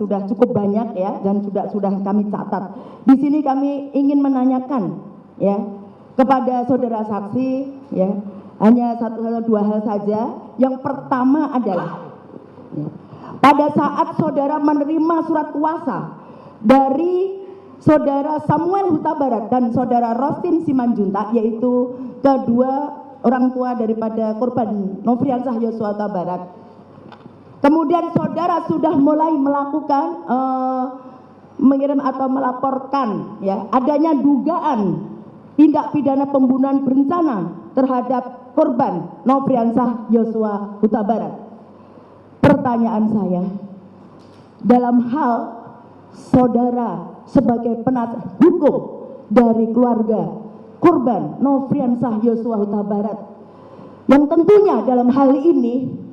sudah cukup banyak ya, dan sudah kami catat. Di sini kami ingin menanyakan ya kepada saudara saksi ya, hanya dua hal saja. Yang pertama adalah ya, pada saat saudara menerima surat kuasa dari saudara Samuel Huta Barat dan saudara Rostin Simanjuntak, yaitu kedua orang tua daripada korban Nofriansah Yosua Huta Barat. Kemudian saudara sudah mulai melakukan mengirim atau melaporkan ya adanya dugaan tindak pidana pembunuhan berencana terhadap korban Nofriansah Yosua Huta Barat. Pertanyaan saya, dalam hal saudara sebagai penasihat hukum dari keluarga korban Nofriansah Yosua Huta Barat, yang tentunya dalam hal ini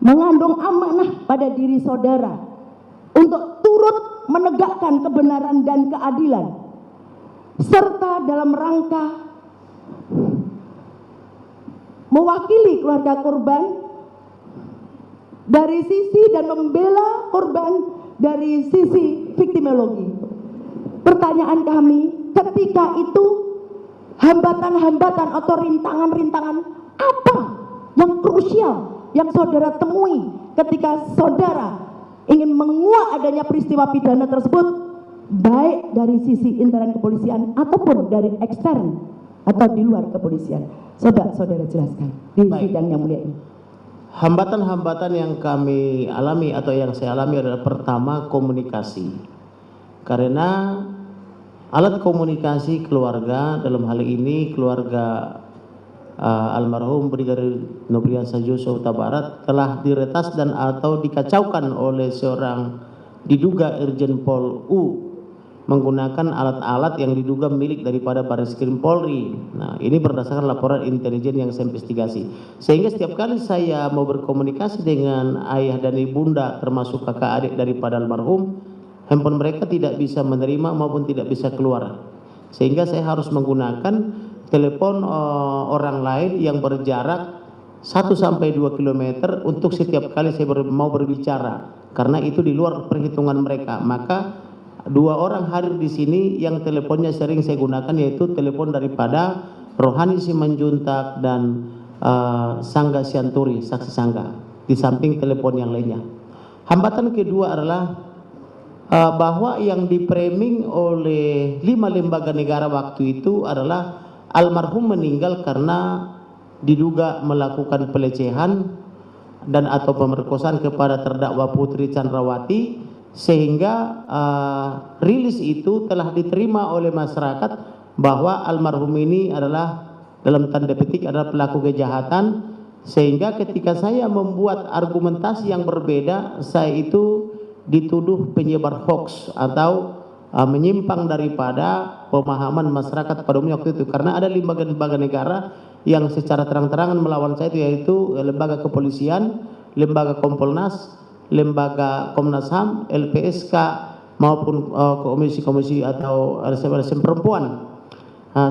mengandung amanah pada diri saudara untuk turut menegakkan kebenaran dan keadilan, serta dalam rangka mewakili keluarga korban dari sisi dan membela korban dari sisi viktimologi. Pertanyaan kami, ketika itu hambatan-hambatan atau rintangan-rintangan apa yang krusial yang saudara temui ketika saudara ingin menguak adanya peristiwa pidana tersebut, baik dari sisi internal kepolisian ataupun dari ekstern atau di luar kepolisian? Saudara jelaskan di sidang yang mulia ini. Hambatan-hambatan yang kami alami atau yang saya alami adalah pertama, komunikasi. Karena alat komunikasi keluarga, dalam hal ini keluarga almarhum Brigadir Nofriansah Yosua Huta Barat, telah diretas dan atau dikacaukan oleh seorang diduga Irjen Pol U menggunakan alat-alat yang diduga milik daripada Barreskrim Polri. Nah, ini berdasarkan laporan intelijen yang saya investigasi. Sehingga setiap kali saya mau berkomunikasi dengan ayah dan ibunda termasuk kakak adik daripada almarhum, handphone mereka tidak bisa menerima maupun tidak bisa keluar. Sehingga saya harus menggunakan telepon orang lain yang berjarak 1 sampai 2 km untuk setiap kali saya mau berbicara, karena itu di luar perhitungan mereka. Maka 2 orang hadir di sini yang teleponnya sering saya gunakan, yaitu telepon daripada Rohani Simanjuntak dan Sangga Sianturi, saksi Sangga, di samping telepon yang lainnya. Hambatan kedua adalah bahwa yang dipraming oleh 5 lembaga negara waktu itu adalah almarhum meninggal karena diduga melakukan pelecehan dan atau pemerkosaan kepada terdakwa Putri Chandrawati, sehingga rilis itu telah diterima oleh masyarakat bahwa almarhum ini adalah dalam tanda petik adalah pelaku kejahatan. Sehingga ketika saya membuat argumentasi yang berbeda, saya itu dituduh penyebar hoax atau menyimpang daripada pemahaman masyarakat pada umumnya waktu itu, karena ada lembaga-lembaga negara yang secara terang-terangan melawan saya, yaitu lembaga kepolisian, lembaga Kompolnas, lembaga Komnas HAM, LPSK, maupun komisi-komisi atau LSM perempuan.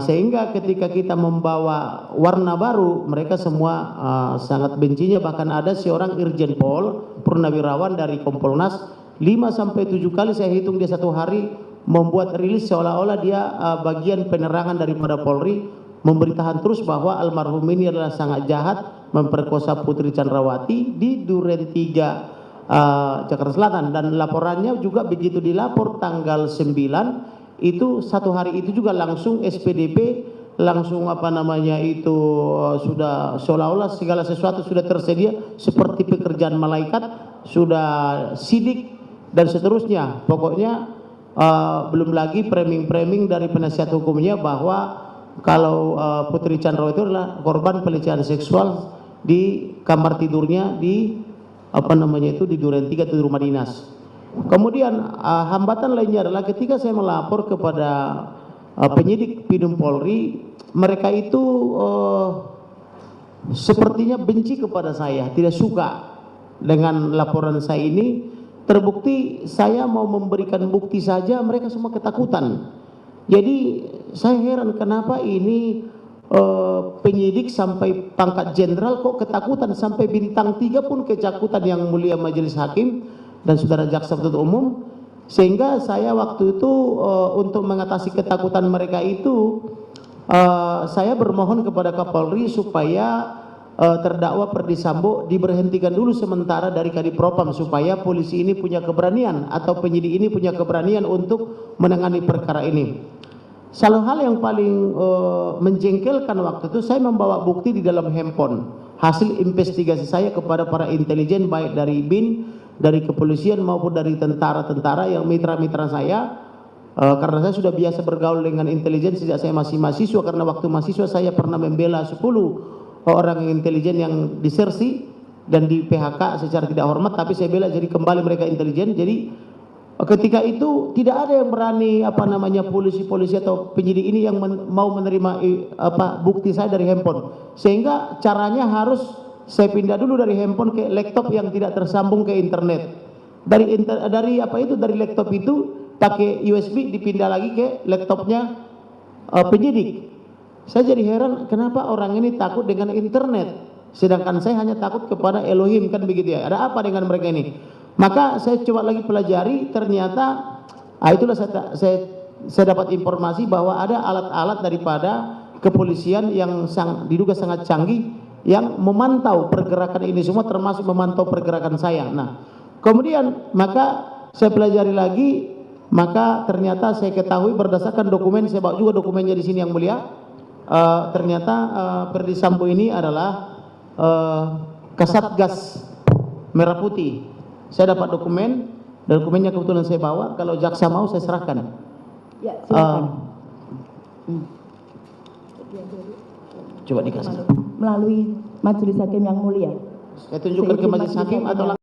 Sehingga ketika kita membawa warna baru, mereka semua sangat bencinya. Bahkan ada seorang Irjen Pol Purnawirawan dari Kompolnas, 5 sampai 7 kali saya hitung dia satu hari membuat rilis seolah-olah dia bagian penerangan daripada Polri, memberitakan terus bahwa almarhum ini adalah sangat jahat, memperkosa Putri Chandrawati di Duren 3 Jakarta Selatan. Dan laporannya juga begitu dilapor tanggal 9, itu satu hari itu juga langsung SPDP langsung sudah seolah-olah segala sesuatu sudah tersedia seperti pekerjaan malaikat, sudah sidik dan seterusnya. Pokoknya belum lagi framing dari penasihat hukumnya bahwa kalau Putri Chandrawati itu adalah korban pelecehan seksual di kamar tidurnya di di Duren 3 itu rumah dinas. Kemudian hambatan lainnya adalah ketika saya melapor kepada penyidik Pidum Polri, mereka itu sepertinya benci kepada saya, tidak suka dengan laporan saya ini. Terbukti saya mau memberikan bukti saja mereka semua ketakutan. Jadi saya heran kenapa ini penyidik sampai pangkat jenderal kok ketakutan, sampai bintang 3 pun ketakutan yang mulia majelis hakim. dan saudara jaksa penuntut umum, sehingga saya waktu itu untuk mengatasi ketakutan mereka itu saya bermohon kepada Kapolri supaya terdakwa Perdi Sambo diberhentikan dulu sementara dari Kadipropam supaya polisi ini punya keberanian atau penyidik ini punya keberanian untuk menangani perkara ini. Salah hal yang paling menjengkelkan waktu itu, saya membawa bukti di dalam handphone hasil investigasi saya kepada para intelijen baik dari BIN, dari kepolisian maupun dari tentara-tentara yang mitra-mitra saya, karena saya sudah biasa bergaul dengan intelijen sejak saya masih mahasiswa, karena waktu mahasiswa saya pernah membela 10 orang intelijen yang disersi dan di PHK secara tidak hormat, tapi saya bela jadi kembali mereka intelijen. Jadi ketika itu tidak ada yang berani polisi-polisi atau penyidik ini yang mau menerima bukti saya dari handphone, sehingga caranya harus saya pindah dulu dari handphone ke laptop yang tidak tersambung ke internet. Dari laptop itu pakai USB dipindah lagi ke laptopnya penyidik. Saya jadi heran kenapa orang ini takut dengan internet, sedangkan saya hanya takut kepada Elohim, kan begitu ya. Ada apa dengan mereka ini? Maka saya coba lagi pelajari, ternyata itulah saya dapat informasi bahwa ada alat-alat daripada kepolisian yang diduga sangat canggih yang memantau pergerakan ini semua, termasuk memantau pergerakan saya. Nah, kemudian maka saya pelajari lagi, maka ternyata saya ketahui berdasarkan dokumen, saya bawa juga dokumennya di sini yang mulia. Ternyata Perdi Sambo ini adalah Kasatgas Merah Putih. Saya dapat dokumennya kebetulan saya bawa. Kalau jaksa mau saya serahkan. Ya, silakan. Coba dikasih. Melalui majelis hakim yang mulia. Saya tunjukkan ke majelis hakim atau